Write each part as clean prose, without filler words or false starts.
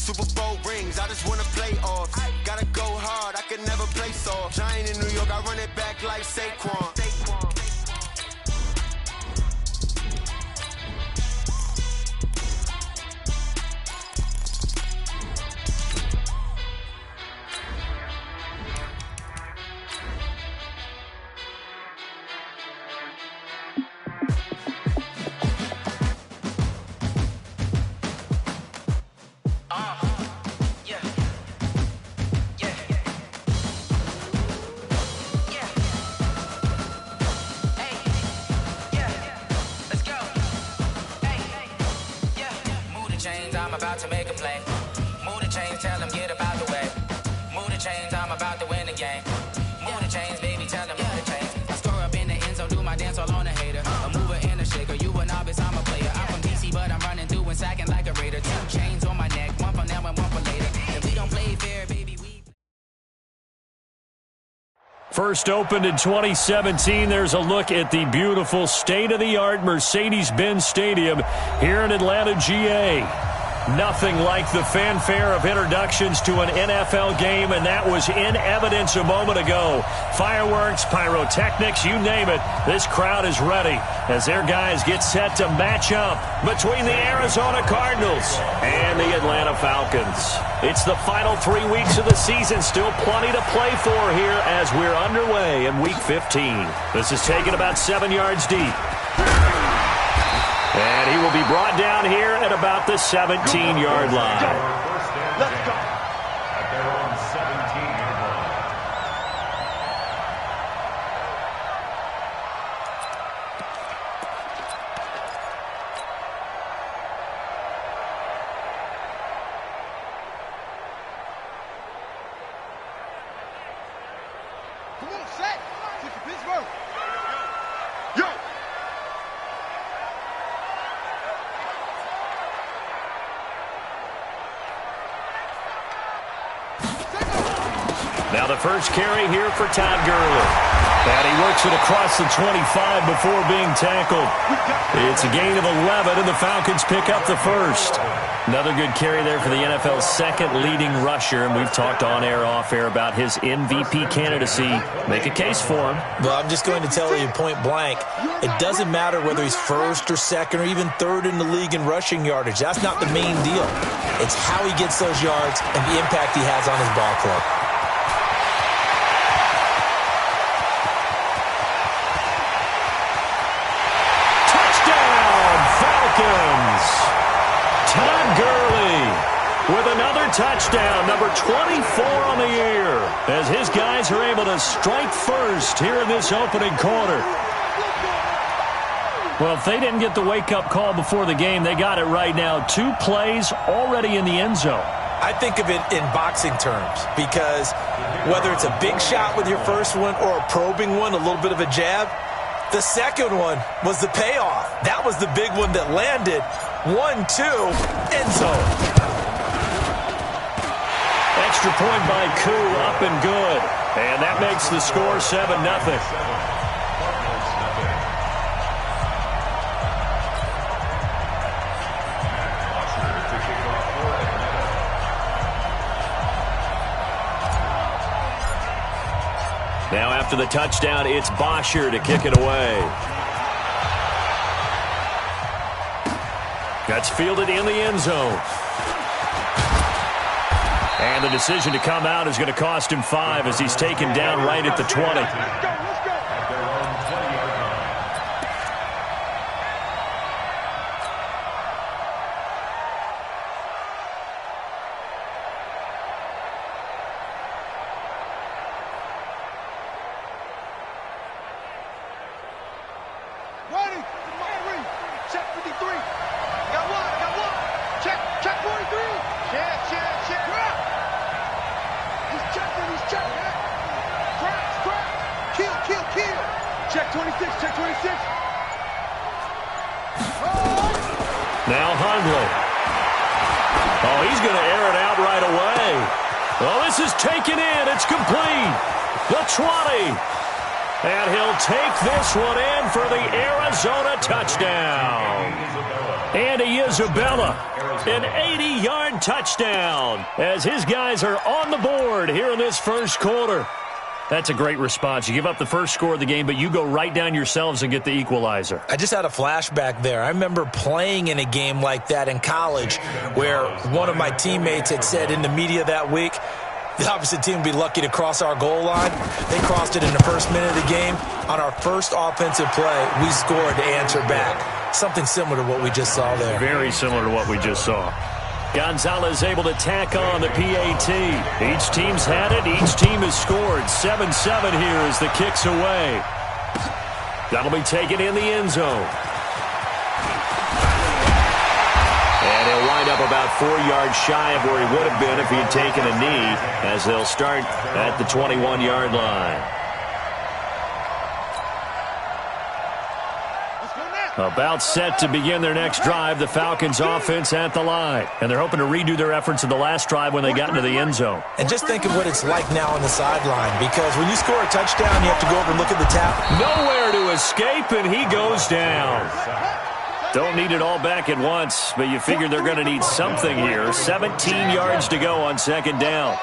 Super Bowl rings, I just wanna play off. Gotta go hard, I can never play soft. Giant in New York, I run it back like Saquon. I'm about to make a play. Move the chains, tell them get about the way. Move the chains, I'm about to win the game. Move the chains, baby, tell them move the chains. I score up in the end zone, do my dance all on a hater. A mover and a shaker, you a novice, I'm a player. I'm from DC, but I'm running through and sacking like a raider. 2 chains on my neck, one for now and one for later. If we don't play fair, baby, we... First opened in 2017, there's a look at the beautiful state-of-the-art Mercedes-Benz Stadium here in Atlanta, GA. Nothing like the fanfare of introductions to an NFL game, and that was in evidence a moment ago. Fireworks, pyrotechnics, you name it. This crowd is ready as their guys get set to match up between the Arizona Cardinals and the Atlanta Falcons. It's the final 3 weeks of the season. Still plenty to play for here as we're underway in Week 15. This is taken about 7 yards deep. And he will be brought down here at about the 17-yard line. Let's go. At their own 17-yard line. Come on, set. Take your Pittsburgh. Yo. Now the first carry here for Todd Gurley. And he works it across the 25 before being tackled. It's a gain of 11, and the Falcons pick up the first. Another good carry there for the NFL's second leading rusher, and we've talked on air, off air about his MVP candidacy. Make a case for him. Well, I'm just going to tell you point blank, it doesn't matter whether he's first or second or even third in the league in rushing yardage. That's not the main deal. It's how he gets those yards and the impact he has on his ball club. Todd Gurley with another touchdown, number 24 on the year, as his guys are able to strike first here in this opening quarter. Well, if they didn't get the wake-up call before the game, they got it right now. 2 plays already in the end zone. I think of it in boxing terms because whether it's a big shot with your first one or a probing one, a little bit of a jab, the second one was the payoff. That was the big one that landed. 1-2, end zone. Extra point by Koo, up and good. And that makes the score 7-0. Now after the touchdown, it's Bosher to kick it away. That's fielded in the end zone. And the decision to come out is going to cost him 5 as he's taken down right at the 20. Check 26, check 26. Now Hundley. Oh, he's going to air it out right away. Oh, this is taken in. It's complete. The 20. And he'll take this one in for the Arizona touchdown. And Isabella, an 80-yard touchdown as his guys are on the board here in this first quarter. That's a great response. You give up the first score of the game, but you go right down yourselves and get the equalizer. I just had a flashback there. I remember playing in a game like that in college where one of my teammates had said in the media that week, the opposite team would be lucky to cross our goal line. They crossed it in the first minute of the game. On our first offensive play, we scored to answer back. Something similar to what we just saw there. Very similar to what we just saw. Gonzalez able to tack on the PAT. Each team's had it. Each team has scored. 7-7 here as the kick's away. That'll be taken in the end zone. And he'll wind up about 4 yards shy of where he would have been if he had taken a knee, as they'll start at the 21-yard line. About set to begin their next drive, the Falcons offense at the line. And they're hoping to redo their efforts in the last drive when they got into the end zone. And just think of what it's like now on the sideline, because when you score a touchdown, you have to go over and look at the tap. Nowhere to escape, and he goes down. Don't need it all back at once, but you figure they're going to need something here. 17 yards to go on second down.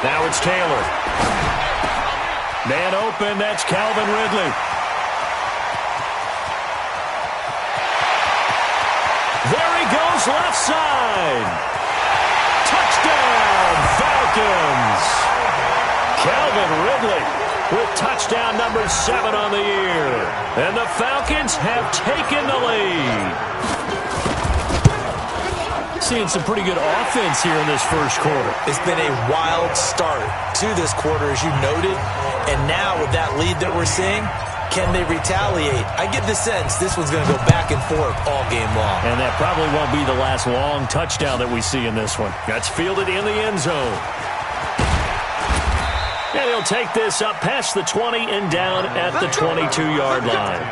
Now it's Taylor. Man open, that's Calvin Ridley. There he goes, left side. Touchdown, Falcons. Calvin Ridley with touchdown number 7 on the year. And the Falcons have taken the lead. Seeing some pretty good offense here in this first quarter. It's been a wild start to this quarter, as you noted. And now with that lead that we're seeing, can they retaliate? I get the sense this one's going to go back and forth all game long. And that probably won't be the last long touchdown that we see in this one. That's fielded in the end zone. And he'll take this up past the 20 and down at the 22-yard line.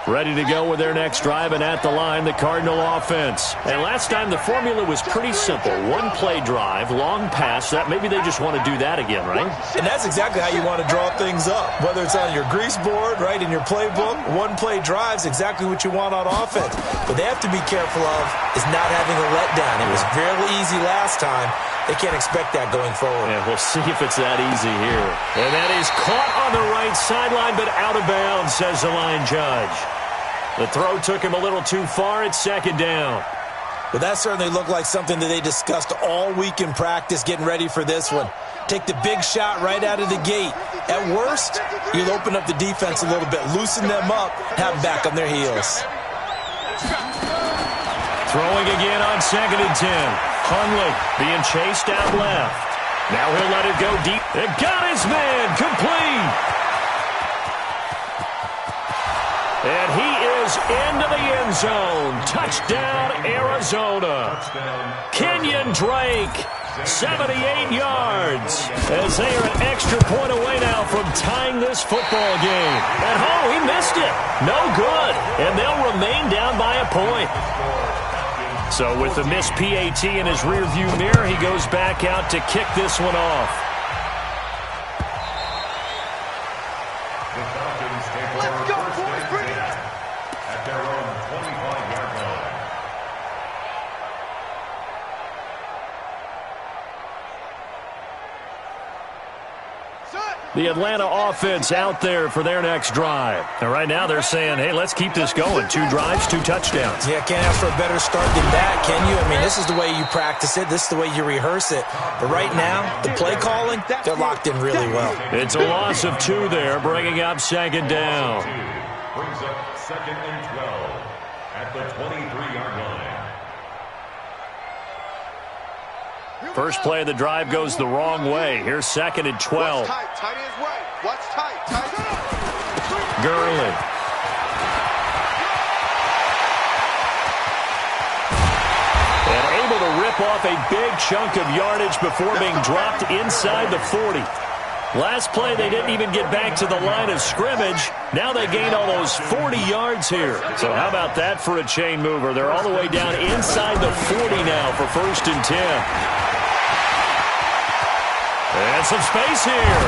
Ready to go with their next drive, and at the line, the Cardinal offense. And last time, the formula was pretty simple. One-play drive, long pass. That maybe they just want to do that again, right? And that's exactly how you want to draw things up. Whether it's on your grease board, right, in your playbook, one-play drive's exactly what you want on offense. What they have to be careful of is not having a letdown. It was fairly easy last time. They can't expect that going forward. Yeah, we'll see if it's that easy here. And that is caught on the right sideline, but out of bounds, says the line judge. The throw took him a little too far. It's second down. Well, that certainly looked like something that they discussed all week in practice, getting ready for this one. Take the big shot right out of the gate. At worst, you'll open up the defense a little bit, loosen them up, have them back on their heels. Throwing again on 2nd and 10. Hundley being chased out left. Now he'll let it go deep. It got his man complete. And he is into the end zone. Touchdown, Arizona. Kenyon Drake, 78 yards. As they are an extra point away now from tying this football game. At home, he missed it. No good. And they'll remain down by a point. So with the missed PAT in his rearview mirror, he goes back out to kick this one off. The Atlanta offense out there for their next drive. And right now they're saying, hey, let's keep this going. 2 drives, 2 touchdowns. Yeah, can't ask for a better start than that, can you? I mean, this is the way you practice it. This is the way you rehearse it. But right now, the play calling, they're locked in really well. It's a loss of 2 there, bringing up second down. Brings up 2nd and 12 at the 23-yard line. First play of the drive goes the wrong way. Here's 2nd and 12. Watch tight. Tight ends right. Watch tight. Tight. Gurley. And able to rip off a big chunk of yardage before being dropped inside the 40. Last play, they didn't even get back to the line of scrimmage. Now they gained almost 40 yards here. So how about that for a chain mover? They're all the way down inside the 40 now for 1st and 10. And some space here.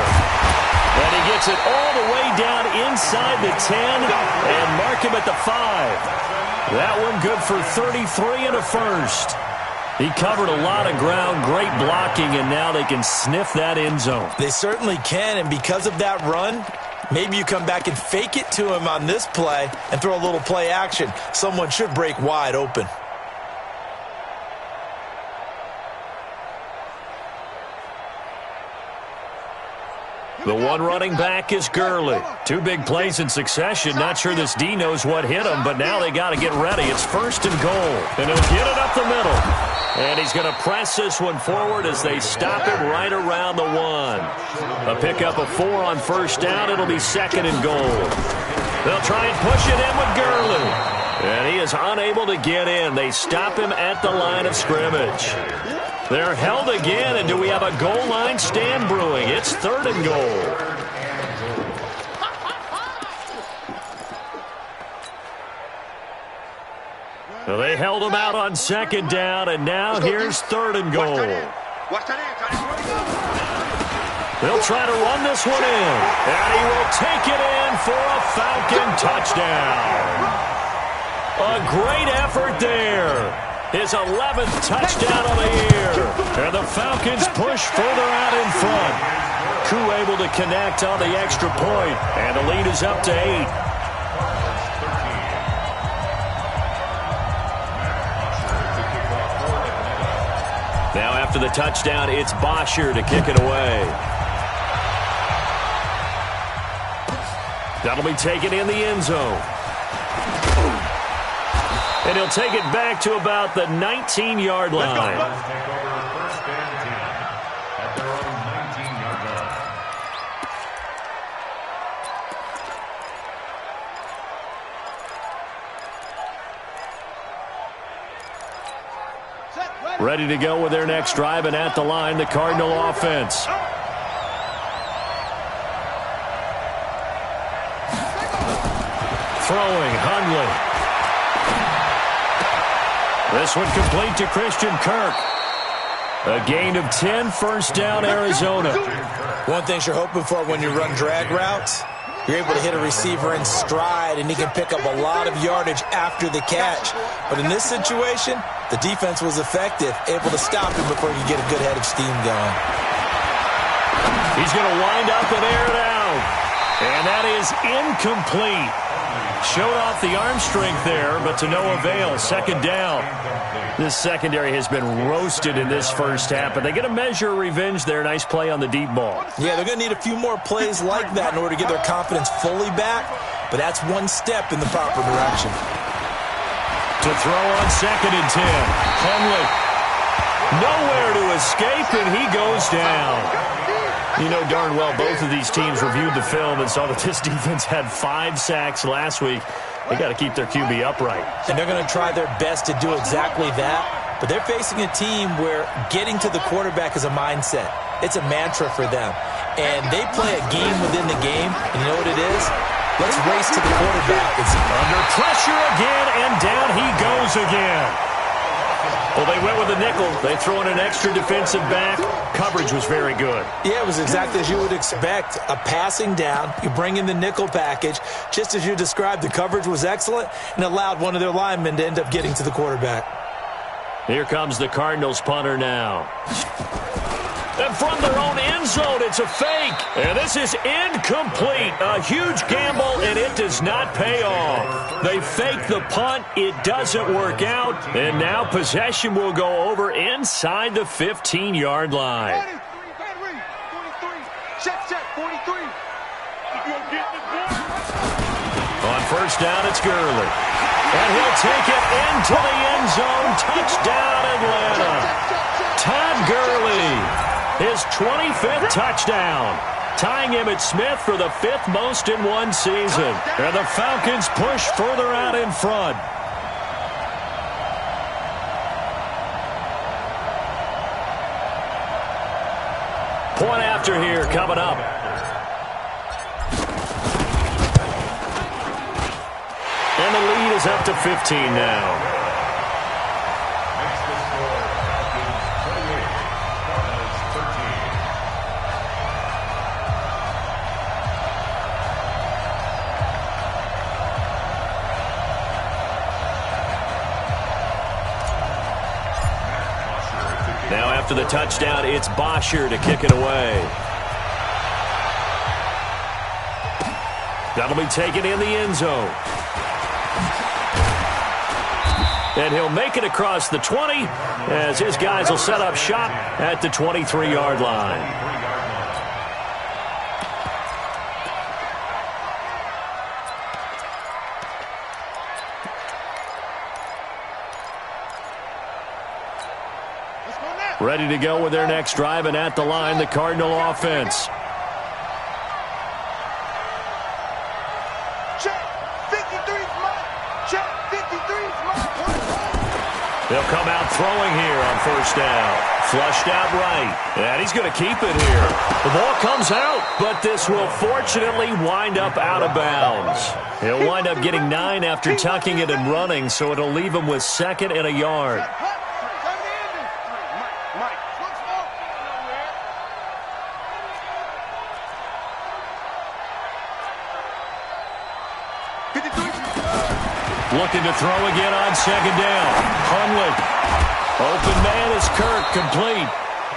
And he gets it all the way down inside the 10 and mark him at the 5. That one good for 33 and a first. He covered a lot of ground, great blocking, and now they can sniff that end zone. They certainly can, and because of that run, maybe you come back and fake it to him on this play and throw a little play action. Someone should break wide open. The one running back is Gurley. 2 big plays in succession. Not sure this D knows what hit him, but now they got to get ready. It's 1st and goal, and he'll get it up the middle. And he's going to press this one forward as they stop him right around the 1. A pickup of 4 on 1st down. It'll be 2nd and goal. They'll try and push it in with Gurley. And he is unable to get in. They stop him at the line of scrimmage. They're held again, and do we have a goal line stand brewing? It's 3rd and goal. Well, they held him out on 2nd down, and now here's 3rd and goal. They'll try to run this one in, and he will take it in for a Falcon touchdown. A great effort there. His 11th touchdown of the year. And the Falcons push further out in front. Koo able to connect on the extra point, and the lead is up to 8. Now after the touchdown, it's Bosher to kick it away. That'll be taken in the end zone. And he'll take it back to about the 19-yard line. Take over 1st and 10 at their own 19-yard line. Ready to go with their next drive, and at the line, the Cardinal offense. Throwing, Hundley. This one complete to Christian Kirk. A gain of 10, 1st down, Arizona. One thing you're hoping for when you run drag routes, you're able to hit a receiver in stride, and he can pick up a lot of yardage after the catch. But in this situation, the defense was effective, able to stop him before he could get a good head of steam going. He's going to wind up and air it out. And that is incomplete. Showed off the arm strength there, but to no avail. 2nd down. This secondary has been roasted in this first half, but they get a measure of revenge there. Nice play on the deep ball. Yeah, they're going to need a few more plays like that in order to get their confidence fully back, but that's one step in the proper direction. To throw on 2nd and 10. Hundley. Nowhere to escape, and he goes down. You know darn well both of these teams reviewed the film and saw that this defense had 5 sacks last week. They got to keep their QB upright. And they're going to try their best to do exactly that. But they're facing a team where getting to the quarterback is a mindset. It's a mantra for them. And they play a game within the game. And you know what it is? Let's race to the quarterback. It's under pressure again, and down he goes again. Well, they went with a nickel. They throw in an extra defensive back. Coverage was very good. Yeah, it was exactly as you would expect. A passing down. You bring in the nickel package. Just as you described, the coverage was excellent and allowed one of their linemen to end up getting to the quarterback. Here comes the Cardinals punter now. And from their own end zone, it's a fake. And this is incomplete. A huge gamble, and it does not pay off. They fake the punt. It doesn't work out. And now possession will go over inside the 15-yard line. 43, 43. On 1st down, it's Gurley. And he'll take it into the end zone. Touchdown, Atlanta. Todd Gurley. His 25th touchdown, tying Emmitt Smith for the 5th most in one season. And the Falcons push further out in front. Point after here coming up. And the lead is up to 15 now. Now after the touchdown, it's Bosher to kick it away. That'll be taken in the end zone. And he'll make it across the 20 as his guys will set up shop at the 23-yard line. Ready to go with their next drive, and at the line, the Cardinal offense. Check. 53's mine. Check. 53's mine. They'll come out throwing here on first down. Flushed out right. And he's going to keep it here. The ball comes out, but this will fortunately wind up out of bounds. He'll wind up getting 9 after tucking it and running, so it'll leave him with 2nd and a yard. Looking to throw again on 2nd down. Hundley. Open man is Kirk, complete.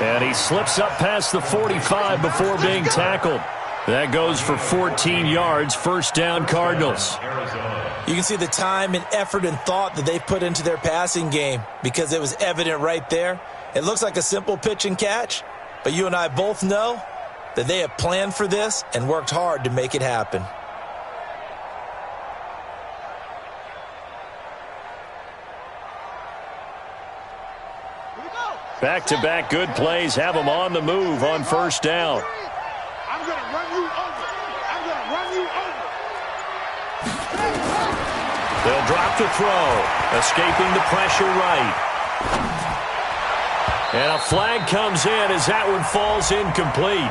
And he slips up past the 45 before being tackled. That goes for 14 yards. First down, Cardinals. You can see the time and effort and thought that they put into their passing game because it was evident right there. It looks like a simple pitch and catch, but you and I both know that they have planned for this and worked hard to make it happen. Back-to-back good plays have them on the move on first down. I'm going to run you over. I'm going to run you over. They'll drop the throw, escaping the pressure right. And a flag comes in as that one falls incomplete.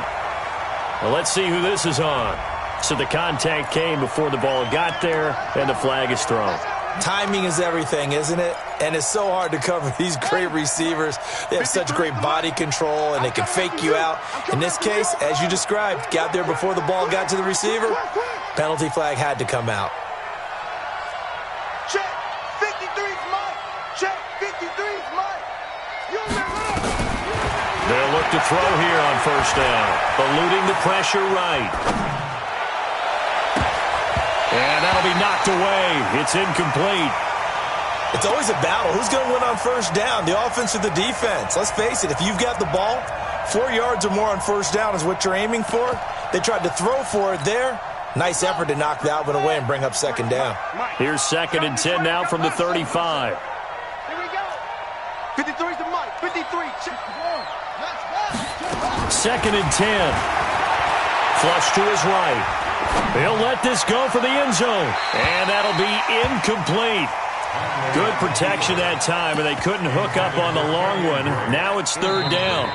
Well, let's see who this is on. So the contact came before the ball got there, and the flag is thrown. Timing is everything, isn't it? And it's so hard to cover these great receivers. They have such great body control, and they can fake you out. In this case, as you described, got there before the ball got to the receiver. Penalty flag had to come out. Check. 53's mine. Check. 53's mine. They'll look to throw here on first down. Eluding the pressure right. And that'll be knocked away. It's incomplete. It's always a battle. Who's going to win on first down, the offense or the defense? Let's face it, if you've got the ball, 4 yards or more on first down is what you're aiming for. They tried to throw for it there. Nice effort to knock that one away and bring up 2nd down. Here's 2nd and 10 now from the 35. Here we go. 53's the mic. 53. Check. 2nd and 10. Flush to his right. He'll let this go for the end zone. And that'll be incomplete. Good protection that time, and they couldn't hook up on the long one. Now it's 3rd down.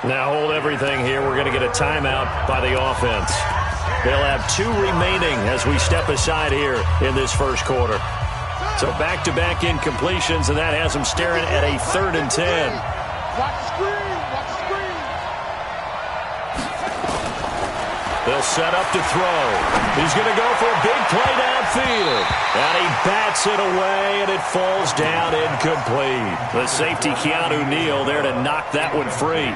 Now hold everything here. We're going to get a timeout by the offense. They'll have 2 remaining as we step aside here in this first quarter. So back-to-back incompletions, and that has them staring at a 3rd and 10. Watch the screen. Watch the screen. They'll set up to throw. He's going to go for a big play downfield. And he bats it away, and it falls down incomplete. The safety, Keanu Neal, there to knock that one free.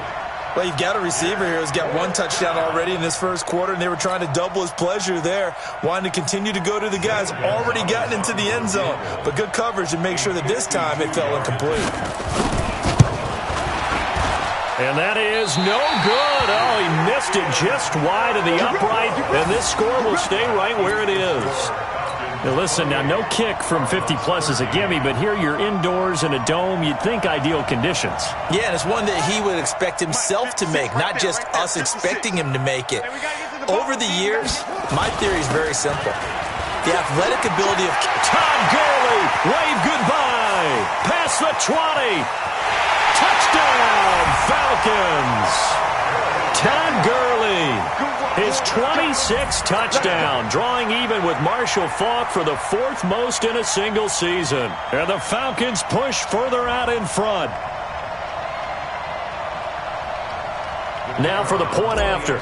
Well, you've got a receiver here who's got 1 touchdown already in this first quarter, and they were trying to double his pleasure there, wanting to continue to go to the guys already gotten into the end zone. But good coverage to make sure that this time it fell incomplete. And that is no good. Oh, he missed it just wide of the upright, and this score will stay right where it is. Now listen, now no kick from 50-plus is a gimme, but here you're indoors in a dome. You'd think ideal conditions. Yeah, and it's one that he would expect himself to make, not just us expecting him to make it. Over the years, my theory is very simple. The athletic ability of Todd Gurley, wave goodbye. Past the 20. Touchdown, Falcons. Todd Gurley, his 26th touchdown, drawing even with Marshall Faulk for the 4th most in a single season. And the Falcons push further out in front. Now for the point after.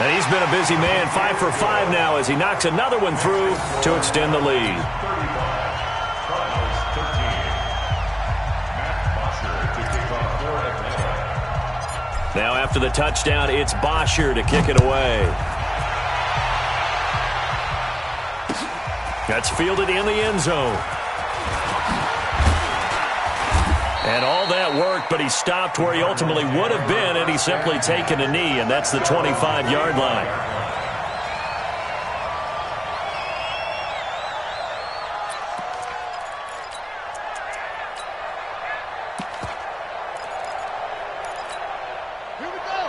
And he's been a busy man, 5 for 5 now as he knocks another one through to extend the lead. Now after the touchdown, it's Bosher to kick it away. That's fielded in the end zone. And all that worked, but he stopped where he ultimately would have been had he simply taken a knee, and that's the 25-yard line.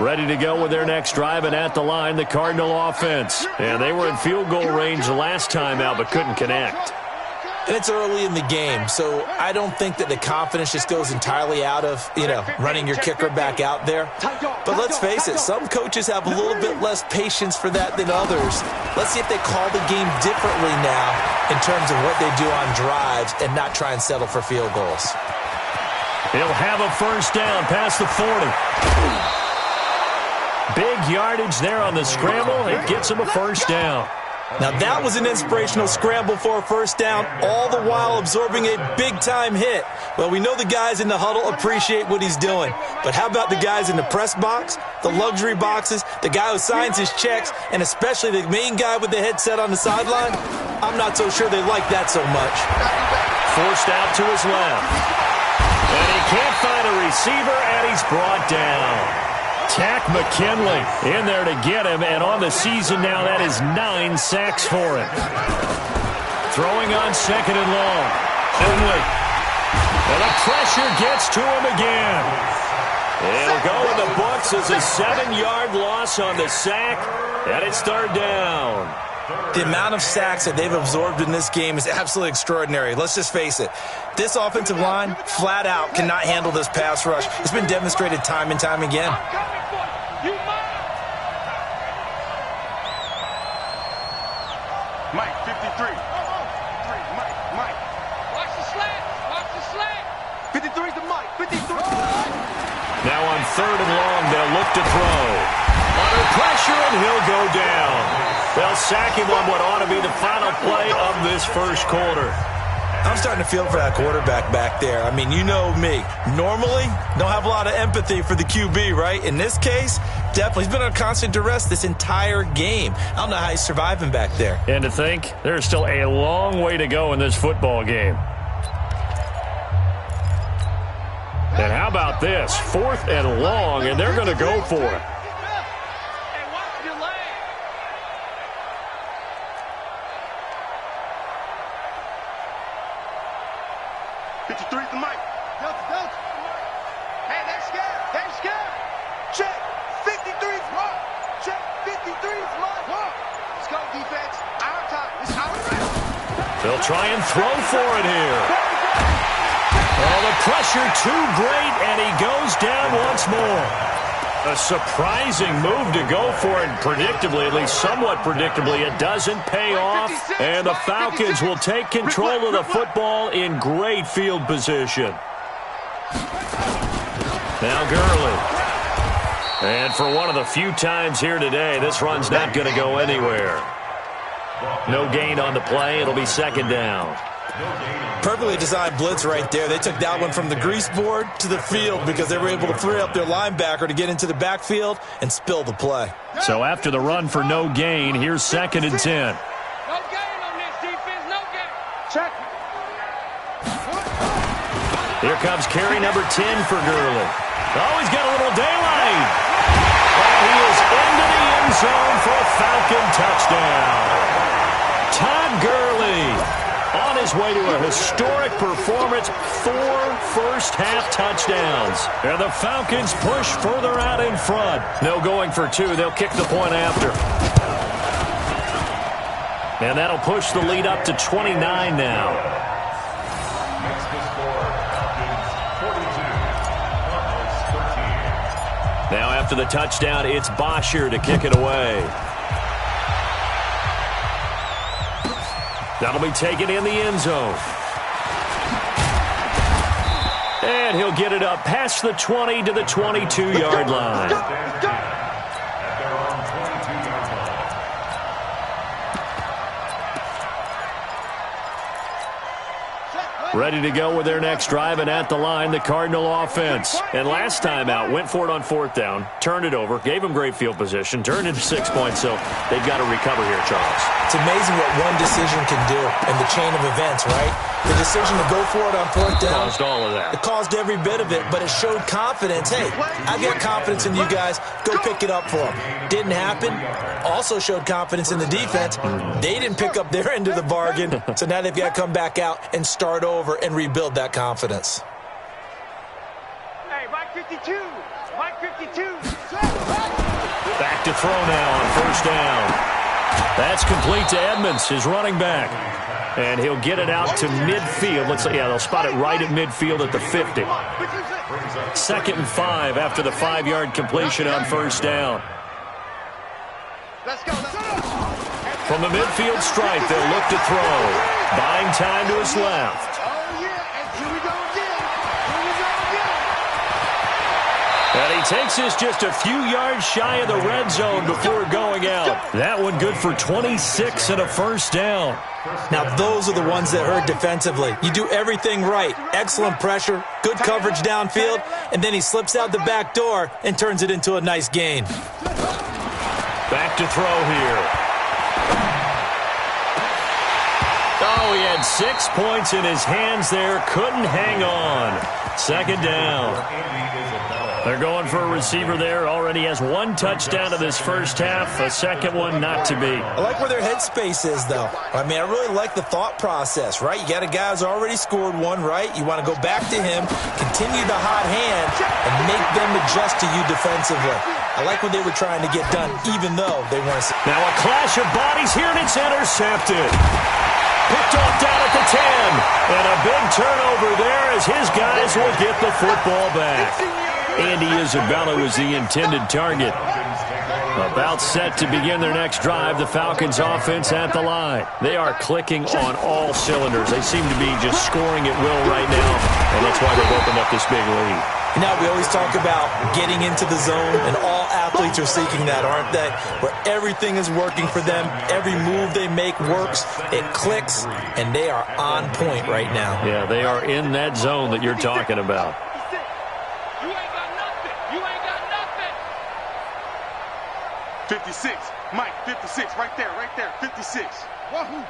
Ready to go with their next drive, and at the line, the Cardinal offense. And they were in field goal range last time out, but couldn't connect. And it's early in the game, so I don't think that the confidence just goes entirely out of, running your kicker back out there. But let's face it, some coaches have a little bit less patience for that than others. Let's see if they call the game differently now in terms of what they do on drives and not try and settle for field goals. He'll have a first down past the 40. Big yardage there on the scramble. It gets him a first down. Now that was an inspirational scramble for a first down, all the while absorbing a big-time hit. Well, we know the guys in the huddle appreciate what he's doing. But how about the guys in the press box, the luxury boxes, the guy who signs his checks, and especially the main guy with the headset on the sideline? I'm not so sure they like that so much. Forced out to his left. And he can't find a receiver, and he's brought down. Tack McKinley in there to get him, and on the season now, that is 9 sacks for him. Throwing on second and long. Finley. And the pressure gets to him again. It'll go in the books as a 7-yard loss on the sack, and it's third down. The amount of sacks that they've absorbed in this game is absolutely extraordinary. Let's just face it. This offensive line, flat out, cannot handle this pass rush. It's been demonstrated time and time again. Mike, 53. Mike. Watch the slant. 53's the Mike. 53. Now on third and long, they'll look to throw. Under pressure, and he'll go down. They'll sack him on what ought to be the final play of this first quarter. I'm starting to feel for that quarterback back there. I mean, you know me. Normally, don't have a lot of empathy for the QB, right? In this case, definitely. He's been under constant duress this entire game. I don't know how he's surviving back there. And to think, there's still a long way to go in this football game. And how about this? 4th and long, and they're going to go for it. 53's the Mike. Delta. Hey, they're scared. Check. 53's Mike. Check. 53's Mike. Let's go, defense. Our time. It's our time. They'll try and throw for it here. Oh, the pressure too great, and he goes down once more. A surprising move to go for it, predictably, at least somewhat predictably. It doesn't pay off, and the Falcons will take control of the football in great field position. Now Gurley. And for one of the few times here today, this run's not going to go anywhere. No gain on the play. It'll be second down. Perfectly designed blitz right there. They took that one from the grease board to the field because they were able to free up their linebacker to get into the backfield and spill the play. So after the run for no gain, here's second and 10. No gain on this defense. No gain. Check. Here comes carry number 10 for Gurley. Oh, he's got a little daylight. And he is into the end zone for a Falcon touchdown. Todd Gurley on his way to a historic performance, 4 first-half touchdowns. And the Falcons push further out in front. No going for 2. They'll kick the point after. And that'll push the lead up to 29 now. Makes the score Falcons 49, after the touchdown, it's Bosher to kick it away. That'll be taken in the end zone. And he'll get it up past the 20 to the 22-yard line. Ready to go with their next drive, and at the line, the Cardinal offense. And last time out, went for it on fourth down, turned it over, gave them great field position, turned into 6 points, so they've got to recover here, Charles. It's amazing what one decision can do in the chain of events, right? The decision to go for it on fourth down. Caused all of that. It caused every bit of it, but it showed confidence. Hey, I got confidence in you guys. Go pick it up for them. Didn't happen. Also showed confidence in the defense. They didn't pick up their end of the bargain, so now they've got to come back out and start over and rebuild that confidence. Hey, Mike 52. Mike 52. Back to throw now on first down. That's complete to Edmonds, his running back. And he'll get it out to midfield. They'll spot it right at midfield at the 50. 2nd and 5 after the 5-yard completion on first down. Let's go. From the midfield stripe, they'll look to throw. Buying time to his left. Oh, yeah, and here we go again. Here we go again. And he takes this just a few yards shy of the red zone before going out. That one good for 26 and a first down. Now, those are the ones that hurt defensively. You do everything right. Excellent pressure, good coverage downfield, and then he slips out the back door and turns it into a nice gain. Back to throw here. Oh, he had 6 points in his hands there. Couldn't hang on. 2nd down. They're going for a receiver there. Already has 1 touchdown of this first half. A second one not to be. I like where their headspace is, though. I mean, I really like the thought process, right? You got a guy who's already scored one, right? You want to go back to him, continue the hot hand, and make them adjust to you defensively. I like what they were trying to get done, even though they weren't. Now a clash of bodies here, and it's intercepted. Picked off down at the 10. And a big turnover there as his guys will get the football back. Andy Isabella was the intended target. About set to begin their next drive, the Falcons offense at the line. They are clicking on all cylinders. They seem to be just scoring at will right now, and that's why they've opened up this big lead. Now, we always talk about getting into the zone, and all athletes are seeking that, aren't they? Where everything is working for them, every move they make works, it clicks, and they are on point right now. Yeah, they are in that zone that you're talking about. 56. Mike, 56. Right there. 56. Wahoo.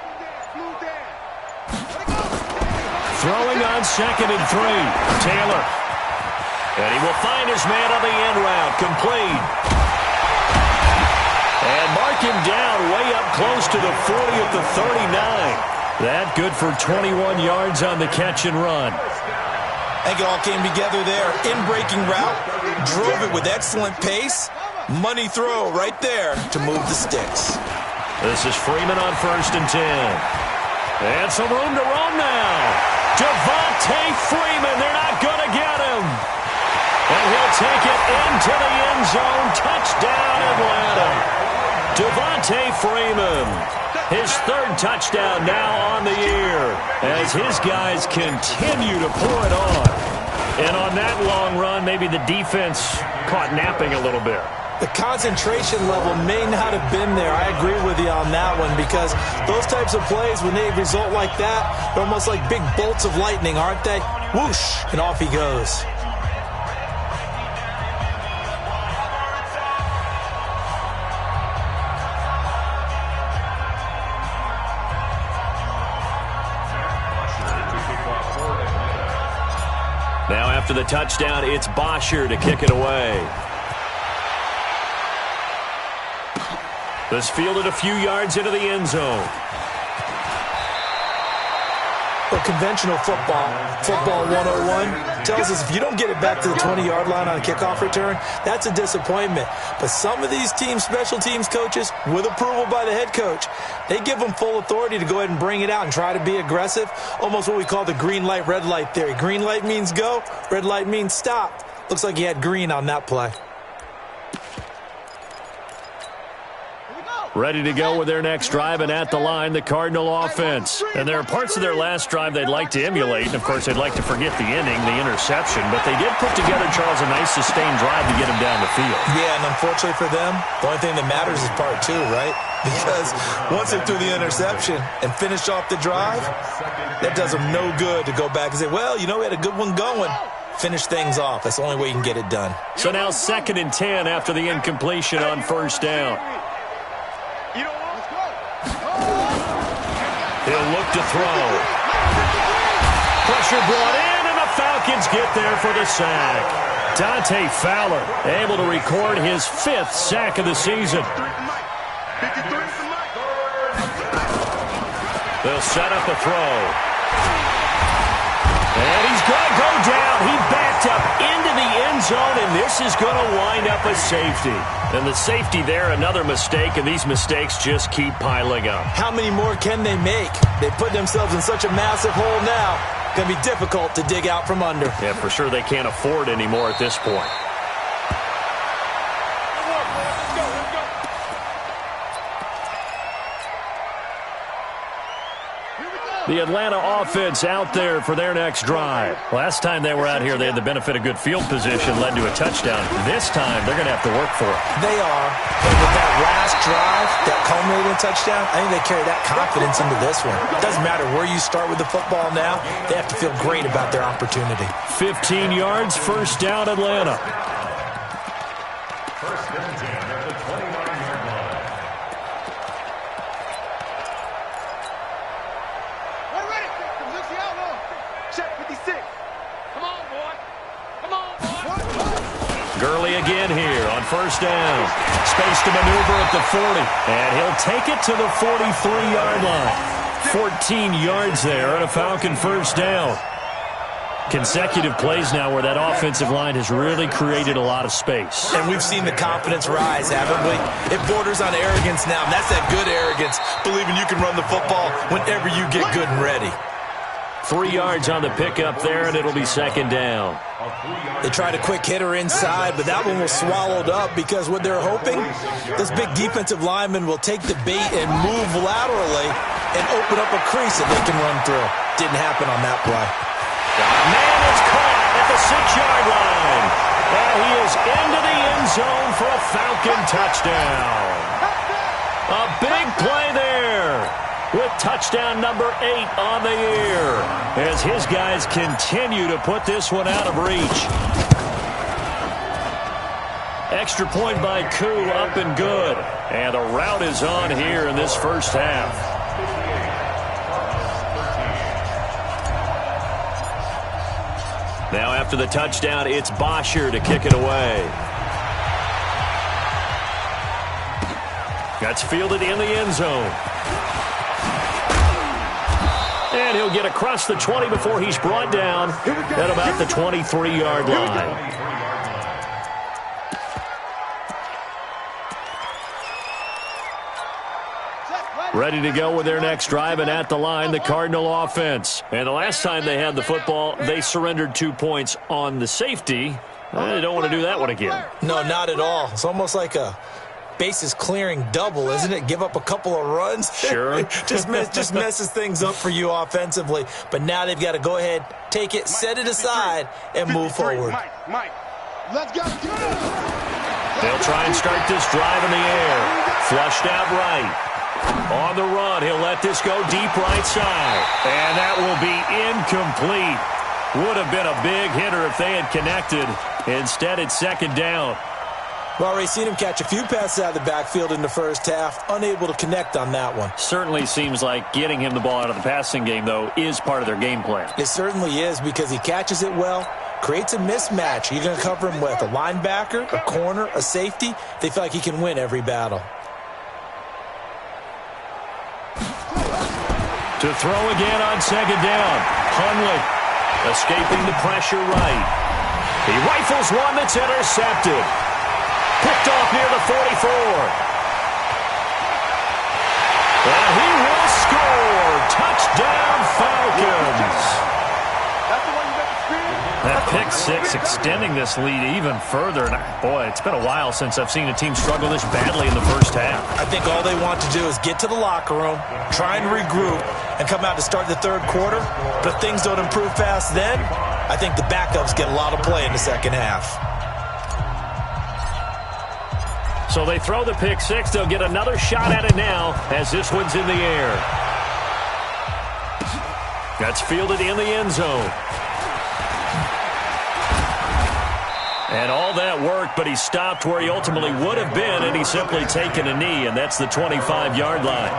Blue down. Throwing on 2nd and 3. Taylor. And he will find his man on the end route. Complete. And mark him down way up close to the 40 at the 39. That good for 21 yards on the catch and run. I think it all came together there. In-breaking route. Drove it with excellent pace. Money throw right there to move the sticks. This is Freeman on 1st and 10. And some room to roam now. Devontae Freeman, they're not going to get him. And he'll take it into the end zone. Touchdown, Atlanta. Devontae Freeman, his 3rd touchdown now on the year as his guys continue to pour it on. And on that long run, maybe the defense caught napping a little bit. The concentration level may not have been there. I agree with you on that one because those types of plays, when they result like that, they're almost like big bolts of lightning, aren't they? Whoosh, and off he goes. Now after the touchdown, it's Bosher to kick it away. This fielded a few yards into the end zone. Well, conventional football 101, tells us if you don't get it back to the 20-yard line on a kickoff return, that's a disappointment. But some of these teams, special teams coaches, with approval by the head coach, they give them full authority to go ahead and bring it out and try to be aggressive, almost what we call the green light, red light theory. Green light means go, red light means stop. Looks like he had green on that play. Ready to go with their next drive, and at the line, the Cardinal offense. And there are parts of their last drive they'd like to emulate, and of course they'd like to forget the inning, the interception, but they did put together, Charles, a nice sustained drive to get him down the field. Yeah, and unfortunately for them, the only thing that matters is part 2, right? Because once they threw the interception and finished off the drive, that does them no good to go back and say, well, you know, we had a good one going. Finish things off. That's the only way you can get it done. So now 2nd and 10 after the incompletion on first down. He'll look to throw. Pressure brought in, and the Falcons get there for the sack. Dante Fowler able to record his 5th sack of the season. They'll set up a throw. And he's going to go down. He backed up into the end zone, and this is going to wind up a safety. And the safety there, another mistake, and these mistakes just keep piling up. How many more can they make? They put themselves in such a massive hole now. Going to be difficult to dig out from under. Yeah, for sure they can't afford any more at this point. The Atlanta offense out there for their next drive. Last time they were out here, they had the benefit of good field position, led to a touchdown. This time, they're going to have to work for it. They are. But with that last drive, that culminating touchdown, I think they carry that confidence into this one. It doesn't matter where you start with the football now. They have to feel great about their opportunity. 15 yards, first down, Atlanta. First and 10 at the 29-yard line. Gurley again here on first down. Space to maneuver at the 40. And he'll take it to the 43-yard line. 14 yards there and a Falcon first down. Consecutive plays now where that offensive line has really created a lot of space. And we've seen the confidence rise, haven't we? It borders on arrogance now, and that's that good arrogance, believing you can run the football whenever you get good and ready. 3 yards on the pickup there, and it'll be second down. They tried a quick hitter inside, but that one was swallowed up because what they're hoping, this big defensive lineman will take the bait and move laterally and open up a crease that they can run through. Didn't happen on that play. Man is caught at the 6-yard line. And he is into the end zone for a Falcon touchdown. A big play there with touchdown number 8 on the year as his guys continue to put this one out of reach. Extra point by Koo, up and good. And the route is on here in this first half. Now after the touchdown, it's Bosher to kick it away. That's fielded in the end zone. And he'll get across the 20 before he's brought down at about the 23-yard line. Ready to go with their next drive, and at the line, the Cardinal offense. And the last time they had the football, they surrendered 2 points on the safety. They don't want to do that one again. No, not at all. It's almost like a bases clearing double, isn't it? Give up a couple of runs. Sure. just messes things up for you offensively. But now they've got to go ahead, take it, set it aside, and move forward. Mike, let's go. They'll try and start this drive in the air. Flushed out right. On the run, he'll let this go deep right side. And that will be incomplete. Would have been a big hitter if they had connected. Instead, it's second down. We've already seen him catch a few passes out of the backfield in the first half. Unable to connect on that one. Certainly seems like getting him the ball out of the passing game, though, is part of their game plan. It certainly is because he catches it well, creates a mismatch. You're going to cover him with a linebacker, a corner, a safety. They feel like he can win every battle. To throw again on second down. Hundley escaping the pressure right. He rifles one that's intercepted. Picked off near the 44. And he will score. Touchdown, Falcons. That's the one you got to scream. That pick six, extending this lead even further. And boy, it's been a while since I've seen a team struggle this badly in the first half. I think all they want to do is get to the locker room, try and regroup, and come out to start the third quarter. But if things don't improve fast then, I think the backups get a lot of play in the second half. So they throw the pick six. They'll get another shot at it now as this one's in the air. That's fielded in the end zone. And all that worked, but he stopped where he ultimately would have been, and he's simply taken a knee, and that's the 25-yard line.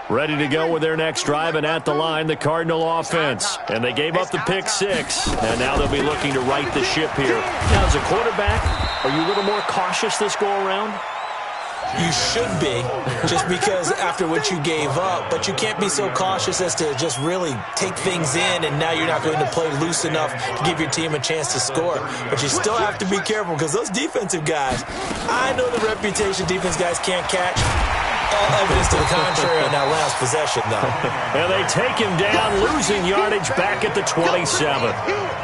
Ready to go with their next drive, and at the line, the Cardinal offense. And they gave up the pick six, and now they'll be looking to right the ship here. Now, as a quarterback, are you a little more cautious this go-around? You should be, just because after what you gave up, but you can't be so cautious as to just really take things in, and now you're not going to play loose enough to give your team a chance to score. But you still have to be careful, because those defensive guys, I know the reputation defense guys can't catch. All evidence to the contrary on that last possession, though. And they take him down, losing yardage back at the 27.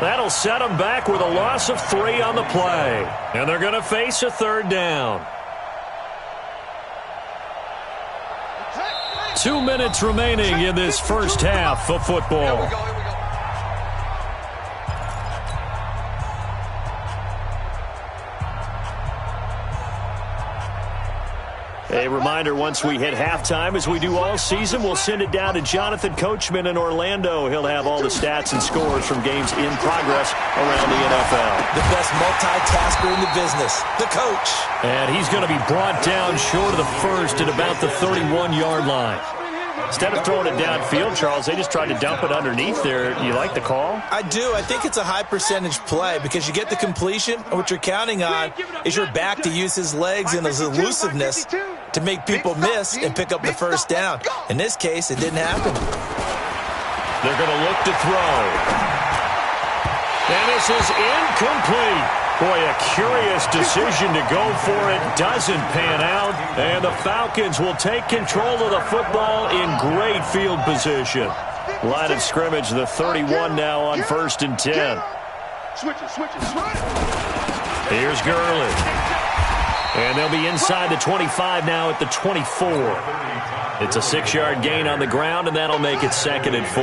That'll set them back with a loss of 3 on the play. And they're going to face a third down. 2 minutes remaining in this first half of football. A reminder, once we hit halftime, as we do all season, we'll send it down to Jonathan Coachman in Orlando. He'll have all the stats and scores from games in progress around the NFL. The best multitasker in the business, the coach. And he's going to be brought down short of the first at about the 31-yard line. Instead of throwing it downfield, Charles, they just tried to dump it underneath there. You like the call? I do. I think it's a high-percentage play because you get the completion, and what you're counting on is your back to use his legs and his elusiveness to make people miss and pick up the first down. In this case, it didn't happen. They're going to look to throw. And this is incomplete. Boy, a curious decision to go for it. Doesn't pan out. And the Falcons will take control of the football in great field position. Line of scrimmage, the 31 now on 1st and 10. Here's Gurley. And they'll be inside the 25 now at the 24. It's a 6-yard gain on the ground, and that'll make it 2nd and 4.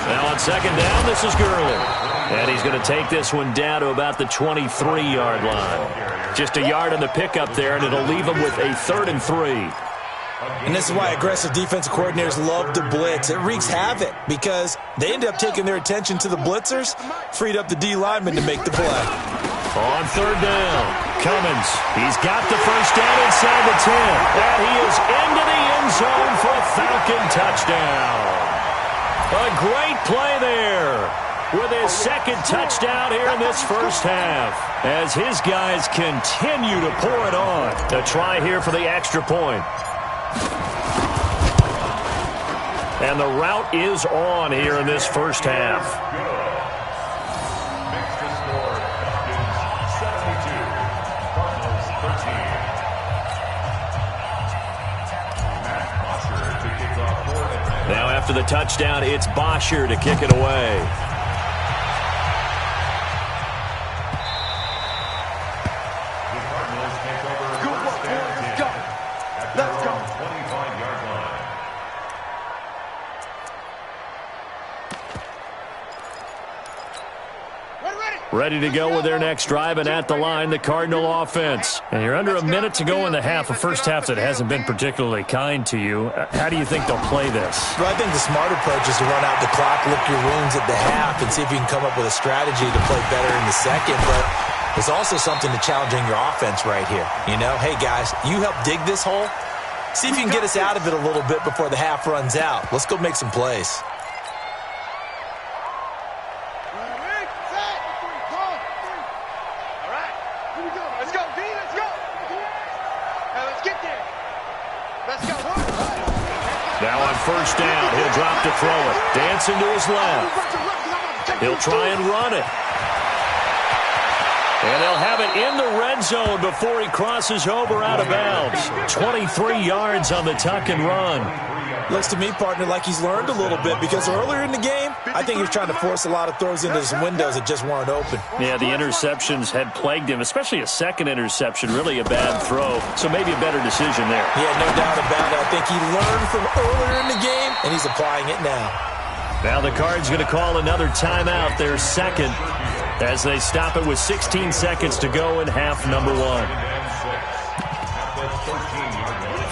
Now on 2nd down, this is Gurley. And he's going to take this one down to about the 23-yard line. Just a yard on the pickup there, and it'll leave him with a 3rd and 3. And this is why aggressive defensive coordinators love to blitz. It wreaks havoc because they end up taking their attention to the blitzers, freed up the D lineman to make the play. On 3rd down, Cummins. He's got the first down inside the 10. And he is into the end zone for a Falcon touchdown. A great play there with his 2nd touchdown here in this first half as his guys continue to pour it on. A try here for the extra point. And the route is on here in this first half. Now after the touchdown, it's Bosher to kick it away. Ready to go with their next drive, and at the line, the Cardinal offense. And you're under a minute to go in the half, a first half that hasn't been particularly kind to you. How do you think they'll play this? Well, I think the smart approach is to run out the clock, lick your wounds at the half, and see if you can come up with a strategy to play better in the second. But there's also something to challenging your offense right here. You know, hey, guys, you help dig this hole. See if you can get us out of it a little bit before the half runs out. Let's go make some plays. Now on 1st down, he'll drop to throw it. Dancing to his left. He'll try and run it. And they'll have it in the red zone before he crosses over out of bounds. 23 yards on the tuck and run. Looks to me, partner, like he's learned a little bit because earlier in the game, I think he was trying to force a lot of throws into some windows that just weren't open. Yeah, the interceptions had plagued him, especially a second interception, really a bad throw. So maybe a better decision there. Yeah, no doubt about it. I think he learned from earlier in the game, and he's applying it now. Now the Cards going to call another timeout, their second, as they stop it with 16 seconds to go in half number one.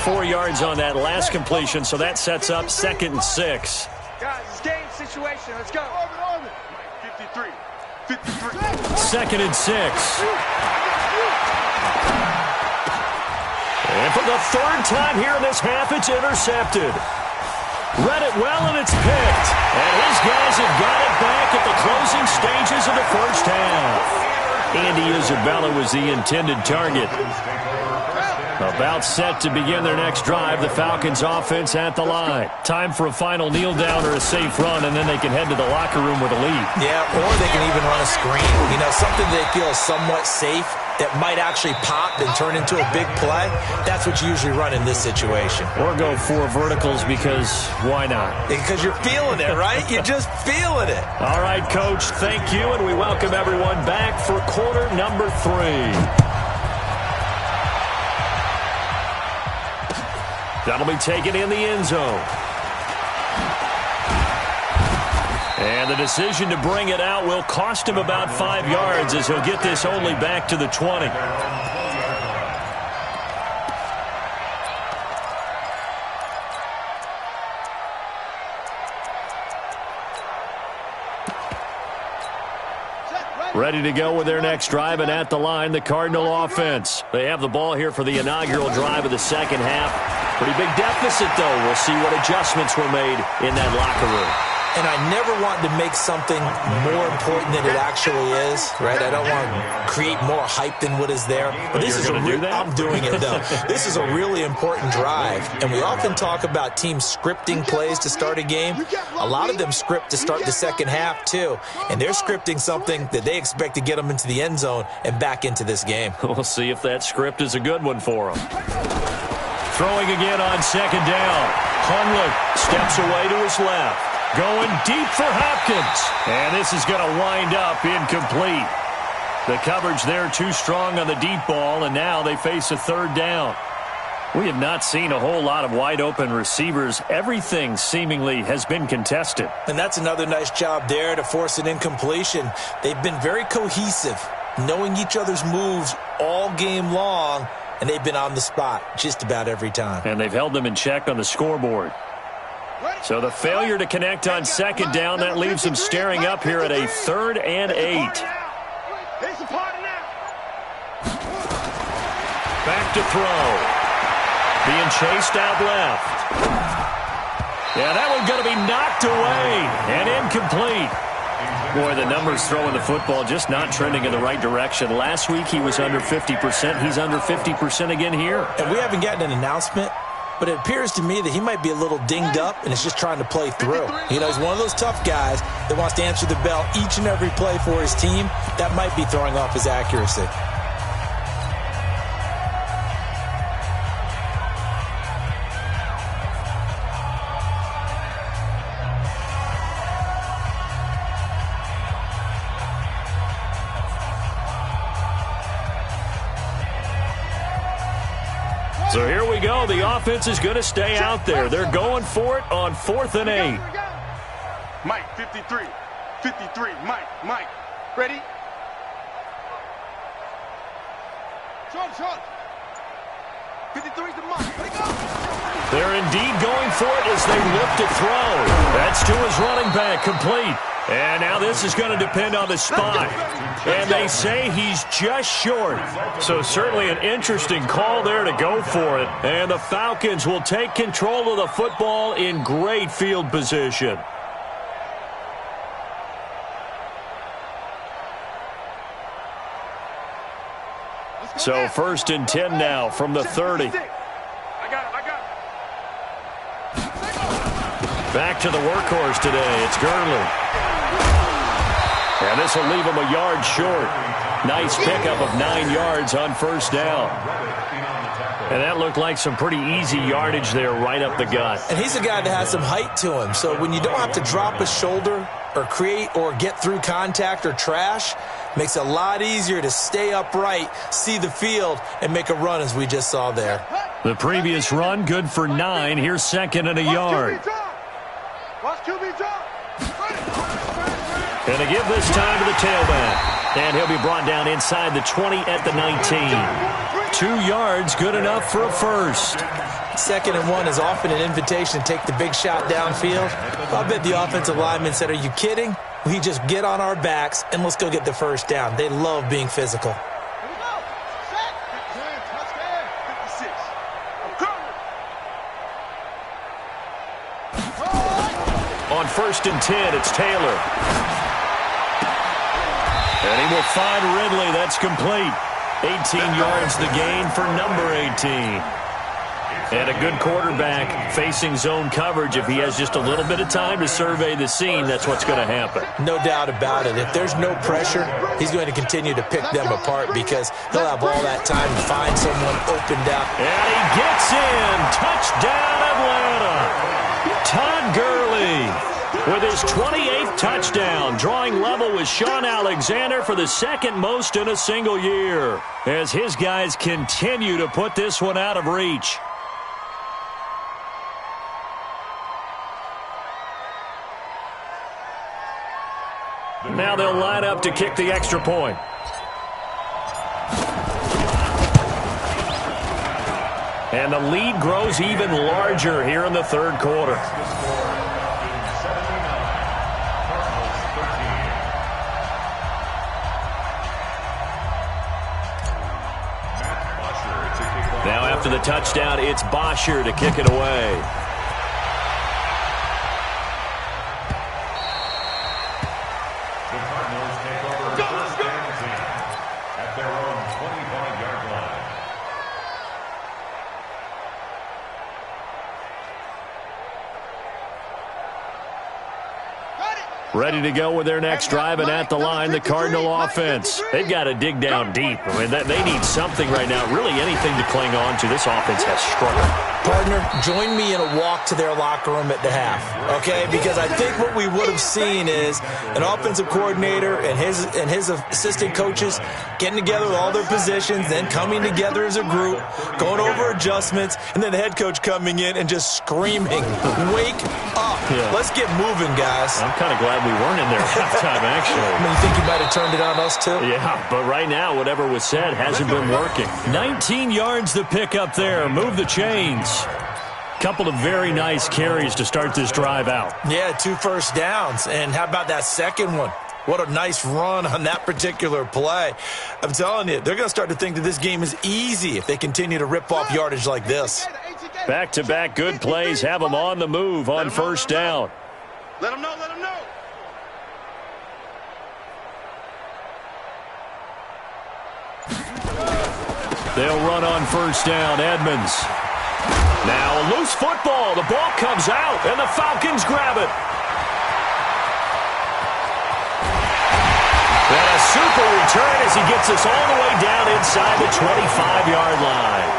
4 yards on that last completion, so that sets up 2nd and 6. Guys, it's game situation. Let's go. 53. 2nd and 6. And for the third time here in this half, it's intercepted. Read it well, and it's picked. And his guys have got it back at the closing stages of the first half. Andy Isabella was the intended target. About set to begin their next drive, the Falcons offense at the line. Time for a final kneel down or a safe run, and then they can head to the locker room with a lead. Yeah, or they can even run a screen. You know, something they feel is somewhat safe that might actually pop and turn into a big play. That's what you usually run in this situation. Or go 4 verticals because why not? Because you're feeling it, right? You're just feeling it. All right, Coach, thank you, and we welcome everyone back for quarter number 3. That'll be taken in the end zone. And the decision to bring it out will cost him about 5 yards as he'll get this only back to the 20. Ready to go with their next drive, and at the line, the Cardinal offense. They have the ball here for the inaugural drive of the second half. Pretty big deficit, though. We'll see what adjustments were made in that locker room. And I never want to make something more important than it actually is, right? I don't want to create more hype than what is there. But this is I'm doing it, though. This is a really important drive. And we often talk about teams scripting plays to start a game. A lot of them script to start the second half, too. And they're scripting something that they expect to get them into the end zone and back into this game. We'll see if that script is a good one for them. Throwing again on second down. Hunley steps away to his left. Going deep for Hopkins. And this is going to wind up incomplete. The coverage there too strong on the deep ball, and now they face a third down. We have not seen a whole lot of wide-open receivers. Everything seemingly has been contested. And that's another nice job there to force an incompletion. They've been very cohesive, knowing each other's moves all game long, and they've been on the spot just about every time. And they've held them in check on the scoreboard. So the failure to connect on second down, that leaves them staring up here at a 3rd and 8. Back to throw. Being chased out left. Yeah, that one's going to be knocked away and incomplete. Boy, the numbers throwing the football just not trending in the right direction. Last week he was under 50%. He's under 50% again here. And we haven't gotten an announcement, but it appears to me that he might be a little dinged up and is just trying to play through. You know, he's one of those tough guys that wants to answer the bell each and every play for his team. That might be throwing off his accuracy. So here we go. The offense is going to stay out there. They're going for it on 4th and 8. Mike, 53. 53. Mike. Ready? Short. 53's the Mike. Let it go. They're indeed going for it as they look to throw. That's to his running back, complete. And now this is going to depend on the spot. And they say he's just short. So certainly an interesting call there to go for it. And the Falcons will take control of the football in great field position. So 1st and 10 now from the 30. I got it. Back to the workhorse today. It's Gurley. And this will leave him a yard short. Nice pickup of 9 yards on first down. And that looked like some pretty easy yardage there right up the gut. And he's a guy that has some height to him. So when you don't have to drop a shoulder or create or get through contact or trash, makes it a lot easier to stay upright, see the field, and make a run as we just saw there. The previous run, good for 9. Here's second and a yard. And they give this time to the tailback. And he'll be brought down inside the 20 at the 19. 2 yards, good enough for a first. 2nd and 1 is often an invitation to take the big shot downfield. I bet the offensive lineman said, are you kidding? We just get on our backs and let's go get the first down. They love being physical. On 1st and 10, it's Taylor. And he will find Ridley. That's complete. 18 yards the gain for number 18. And a good quarterback facing zone coverage. If he has just a little bit of time to survey the scene, that's what's going to happen. No doubt about it. If there's no pressure, he's going to continue to pick them apart because he'll have all that time to find someone opened up. And he gets in. Touchdown, Atlanta. Todd Gurley with his 28th touchdown, drawing level with Sean Alexander for the 2nd most in a single year, as his guys continue to put this one out of reach. Now they'll line up to kick the extra point. And the lead grows even larger here in the 3rd quarter. Now after the touchdown, it's Bosher to kick it away. Ready to go with their next drive, and at the line, the Cardinal offense. They've got to dig down deep. I mean, they need something right now, really anything to cling on to. This offense has struggled. Partner, join me in a walk to their locker room at the half, okay? Because I think what we would have seen is an offensive coordinator and his assistant coaches getting together with all their positions, then coming together as a group, going over adjustments, and then the head coach coming in and just screaming, wake up. Yeah. Let's get moving, guys. I'm kind of glad we weren't in there at halftime, actually. I mean, you think you might have turned it on us, too? Yeah, but right now, whatever was said hasn't been working. 19 yards the pick up there. Move the chains. Couple of very nice carries to start this drive out. Yeah, 2 first downs. And how about that second one? What a nice run on that particular play. I'm telling you, they're going to start to think that this game is easy if they continue to rip off yardage like this. Back-to-back good plays have them on the move on first down. Let them know, let them know. They'll run on first down. Edmonds. Now a loose football. The ball comes out, and the Falcons grab it. And a super return as he gets us all the way down inside the 25-yard line.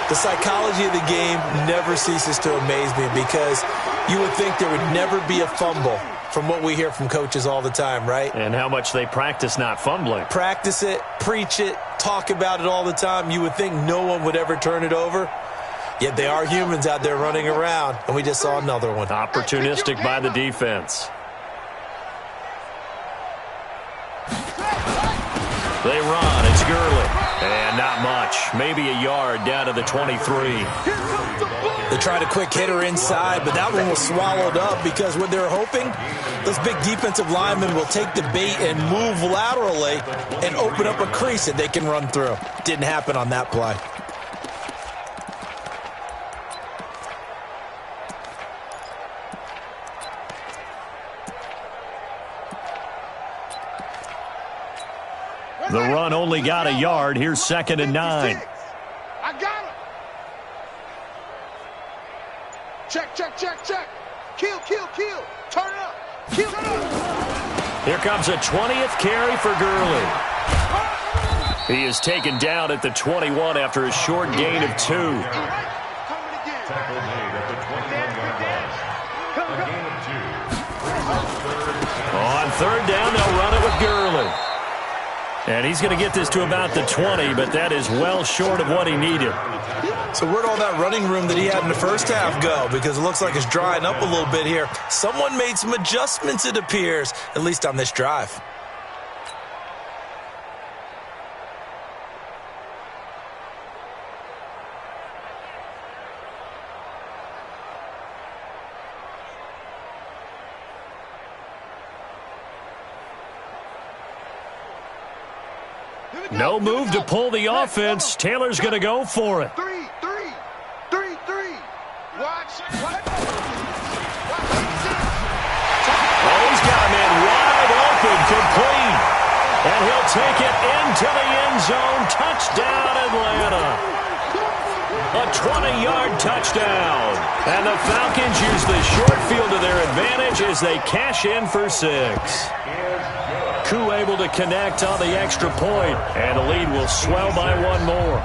The psychology of the game never ceases to amaze me because you would think there would never be a fumble from what we hear from coaches all the time, right? And how much they practice not fumbling. Practice it, preach it, talk about it all the time. You would think no one would ever turn it over. Yet they are humans out there running around, and we just saw another one. Opportunistic by the defense. They run. It's Gurley. And not much. Maybe a yard down to the 23. They tried a quick hitter inside, but that one was swallowed up because what they're hoping, those big defensive linemen will take the bait and move laterally and open up a crease that they can run through. Didn't happen on that play. The run only got a yard. Here's 2nd and 9. I got him. Check, check, check, check. Kill, kill, kill. Turn it up. Kill it up. Here comes a 20th carry for Gurley. He is taken down at the 21 after a short gain of 2. Tackle made at the 21-yard line. A gain of 2. On third down, they'll run it with Gurley. And he's going to get this to about the 20, but that is well short of what he needed. So where'd all that running room that he had in the first half go? Because it looks like it's drying up a little bit here. Someone made some adjustments, it appears, at least on this drive. No move to pull the offense. Taylor's going to go for it. 3. Watch. Oh, he's got him in wide open, complete. And he'll take it into the end zone. Touchdown, Atlanta. A 20-yard touchdown. And the Falcons use the short field to their advantage as they cash in for 6. Koo able to connect on the extra point, and the lead will swell by 1 more.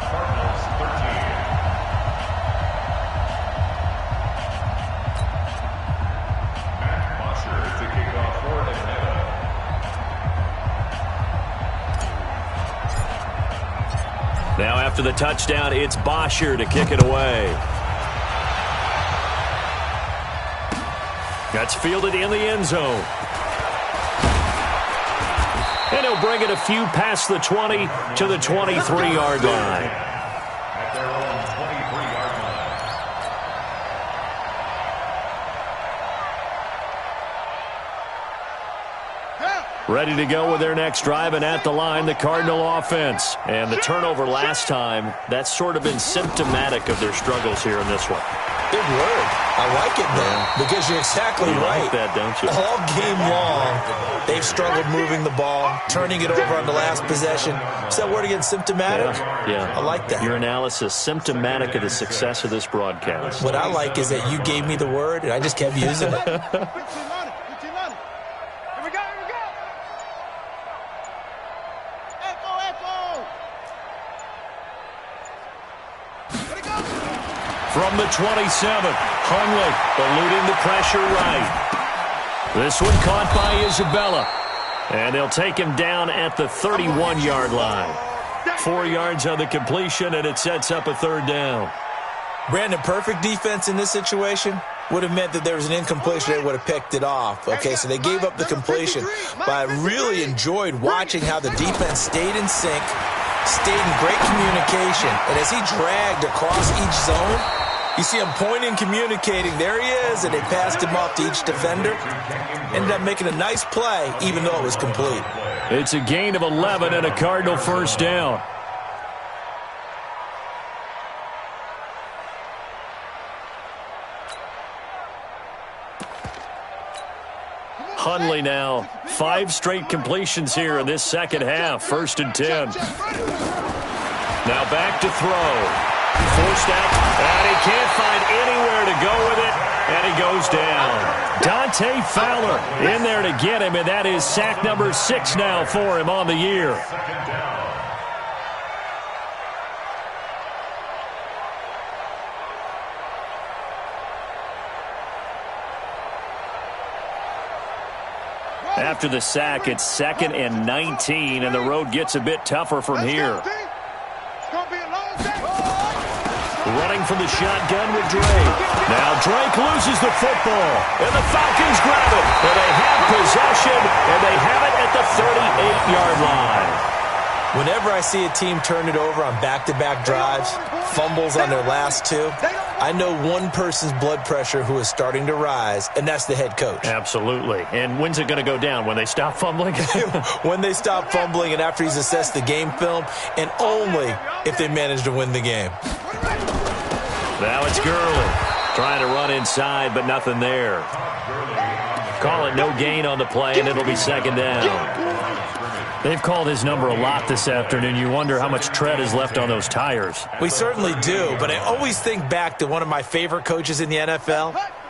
Now after the touchdown, it's Bosher to kick it away. That's fielded in the end zone. And he'll bring it a few past the 20 to the 23-yard line. At their own 23-yard line. Ready to go with their next drive, and at the line, the Cardinal offense. And the turnover last time, that's sort of been symptomatic of their struggles here in this one. Big word. I like it, man, because you're exactly right. Like that, don't you? All game long, they've struggled moving the ball, turning it over on the last possession. Is that word again, symptomatic? Yeah. I like that. Your analysis, symptomatic of the success of this broadcast. What I like is that you gave me the word, and I just kept using it. Here we go. Echo. Let it go. From the 27, Hundley eluding the pressure right. This one caught by Isabella. And they'll take him down at the 31-yard line. 4 yards on the completion, and it sets up a third down. Brandon, perfect defense in this situation would have meant that there was an incompletion. They would have picked it off. Okay, so they gave up the completion. But I really enjoyed watching how the defense stayed in sync, stayed in great communication. And as he dragged across each zone, you see him pointing, communicating. There he is, and they passed him off to each defender. Ended up making a nice play, even though it was complete. It's a gain of 11 and a Cardinal first down. Hundley now. 5 straight completions here in this second half. 1st and 10. Now back to throw. Forced out, and he can't find anywhere to go with it, and he goes down. Dante Fowler in there to get him, and that is sack number 6 now for him on the year. After the sack, it's 2nd and 19, and the road gets a bit tougher from here. Running from the shotgun with Drake. Now Drake loses the football, and the Falcons grab it. And they have possession, and they have it at the 38-yard line. Whenever I see a team turn it over on back-to-back drives, fumbles on their last 2, I know one person's blood pressure who is starting to rise, and that's the head coach. Absolutely. And when's it going to go down? When they stop fumbling? When they stop fumbling and after he's assessed the game film, and only if they manage to win the game. Now it's Gurley trying to run inside, but nothing there. Call it no gain on the play, and it'll be 2nd down. They've called his number a lot this afternoon. You wonder how much tread is left on those tires. We certainly do, but I always think back to one of my favorite coaches in the NFL,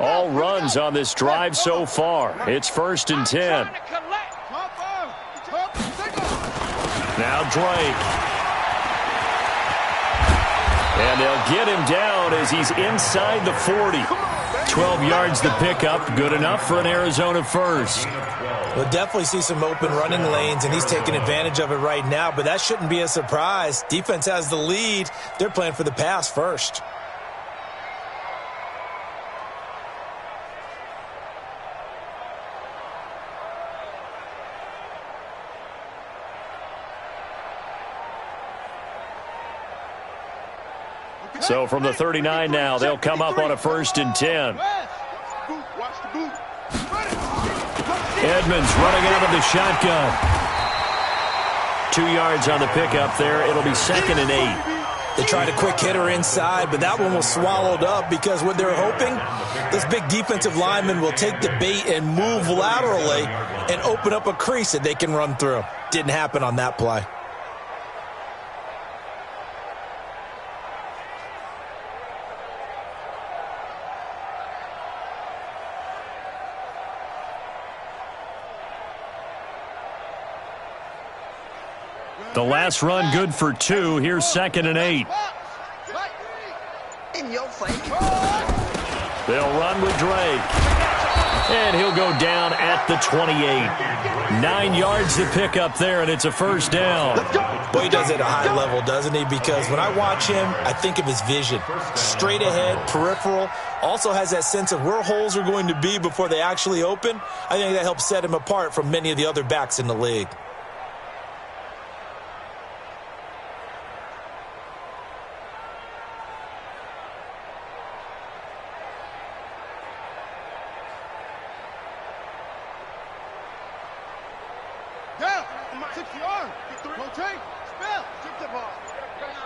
all runs on this drive so far. It's 1st and 10. Now Drake. And they'll get him down as he's inside the 40. 12 yards the pickup. Good enough for an Arizona first. We'll definitely see some open running lanes, and he's taking advantage of it right now, but that shouldn't be a surprise. Defense has the lead. They're playing for the pass first. So from the 39 now, they'll come up on a 1st and 10. Edmonds running out of the shotgun. 2 yards on the pickup there. It'll be 2nd and 8. They tried a quick hitter inside, but that one was swallowed up because what they're hoping, this big defensive lineman will take the bait and move laterally and open up a crease that they can run through. Didn't happen on that play. The last run good for 2. Here's 2nd and 8. In your face. They'll run with Drake. And he'll go down at the 28. 9 yards to pick up there, and it's a 1st down. Boy, he does it at a high level, doesn't he? Because when I watch him, I think of his vision. Straight ahead, peripheral. Also has that sense of where holes are going to be before they actually open. I think that helps set him apart from many of the other backs in the league.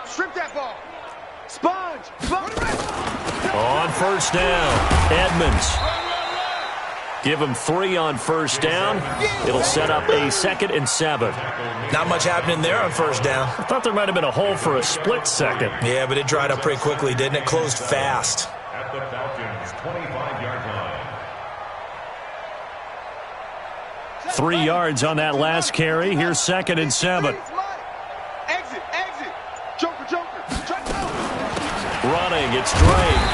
Strip that ball. Sponge. On 1st down, Edmonds. Give him 3 on 1st down. It'll set up a 2nd and 7. Not much happening there on 1st down. I thought there might have been a hole for a split second. Yeah, but it dried up pretty quickly, didn't it? Closed fast. At the Falcons' 25-yard line. 3 yards on that last carry. Here's 2nd and 7. Exit. Joker. Running, it's Drake.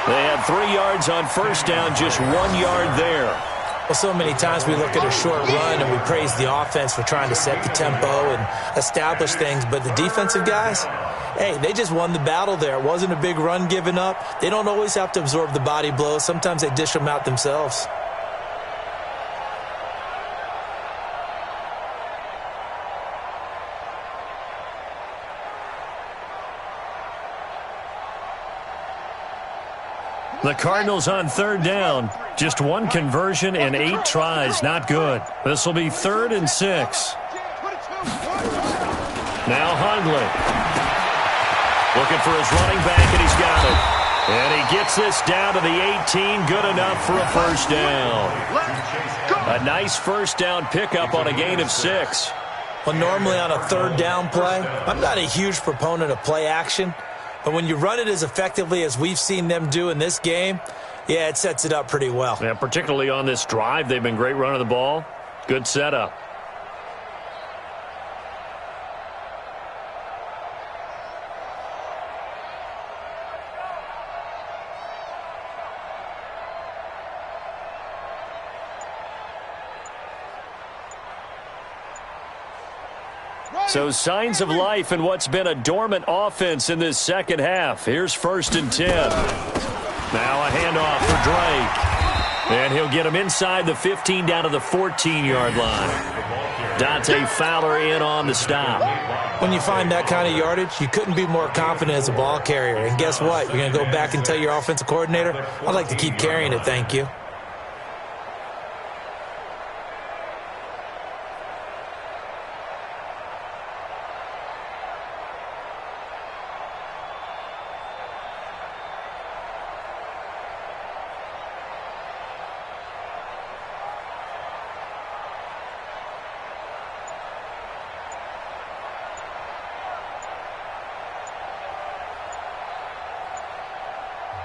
They had 3 yards on 1st down, just 1 yard there. Well, so many times we look at a short run and we praise the offense for trying to set the tempo and establish things, but the defensive guys, hey, they just won the battle there. It wasn't a big run given up. They don't always have to absorb the body blows. Sometimes they dish them out themselves. The Cardinals on 3rd down. Just 1 conversion and 8 tries. Not good. This will be 3rd and 6. Now Hundley. Looking for his running back, and he's got it. And he gets this down to the 18. Good enough for a 1st down. A nice 1st down pickup on a gain of 6. Well, normally on a 3rd down play, I'm not a huge proponent of play action. But when you run it as effectively as we've seen them do in this game, yeah, it sets it up pretty well. Yeah, particularly on this drive, they've been great running the ball. Good setup. So signs of life in what's been a dormant offense in this second half. Here's 1st and 10. Now a handoff for Drake. And he'll get him inside the 15 down to the 14-yard line. Dante Fowler in on the stop. When you find that kind of yardage, you couldn't be more confident as a ball carrier. And guess what? You're going to go back and tell your offensive coordinator, I'd like to keep carrying it, thank you.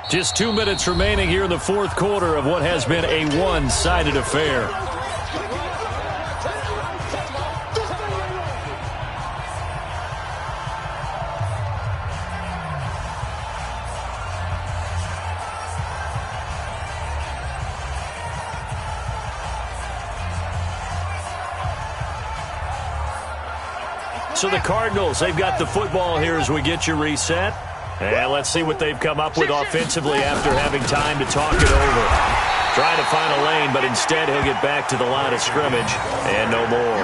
Just 2 minutes remaining here in the fourth quarter of what has been a one-sided affair. So the Cardinals, they've got the football here as we get you reset. And let's see what they've come up with offensively after having time to talk it over. Trying to find a lane, but instead he'll get back to the line of scrimmage and no more.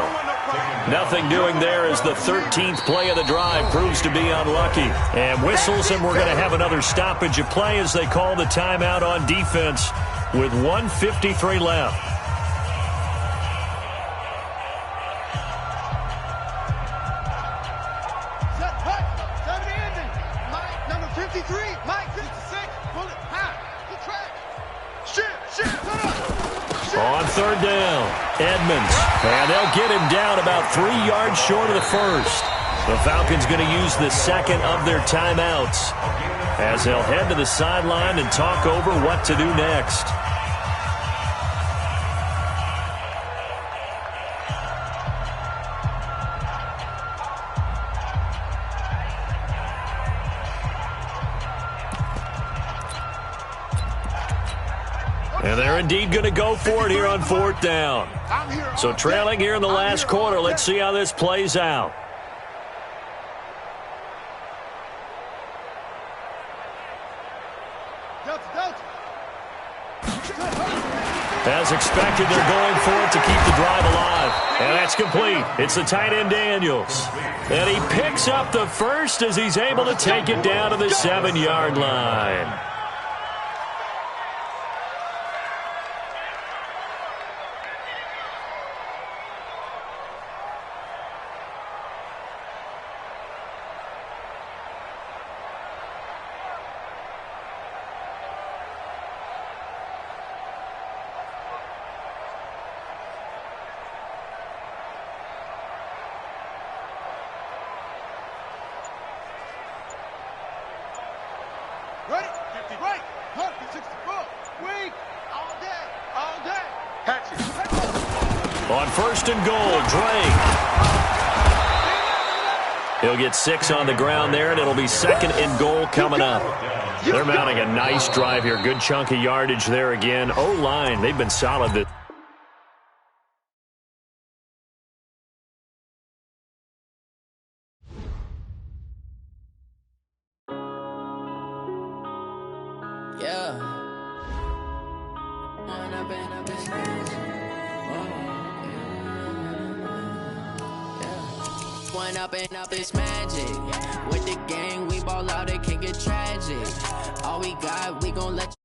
Nothing doing there as the 13th play of the drive proves to be unlucky. And whistles, and we're going to have another stoppage of play as they call the timeout on defense with 1:53 left. On third down, Edmonds. And they'll get him down about 3 yards short of the first. The Falcons going to use the second of their timeouts as they'll head to the sideline and talk over what to do next. And they're indeed going to go for it here on fourth down. So trailing here in the last quarter. Let's see how this plays out. As expected, they're going for it to keep the drive alive. And that's complete. It's the tight end, Daniels. And he picks up the first as he's able to take it down to the 7-yard line. Ready? 50. Right. 164. Wing. All day. All day. Catch it. On first and goal, Drake. He'll get 6 on the ground there, and it'll be second and goal coming up. They're mounting a nice drive here. Good chunk of yardage there again. O-line, they've been solid. Up this magic with the gang, we ball out, it can get tragic. All we got, we gon' let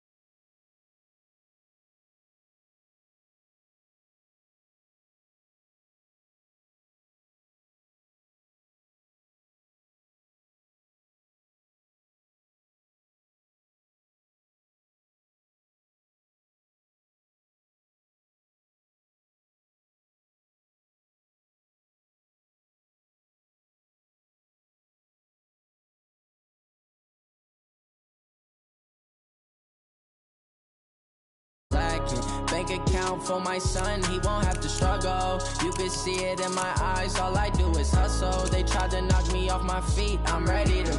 bank account for my son, he won't have to struggle. You can see it in my eyes, all I do is hustle. They tried to knock me off my feet, I'm ready to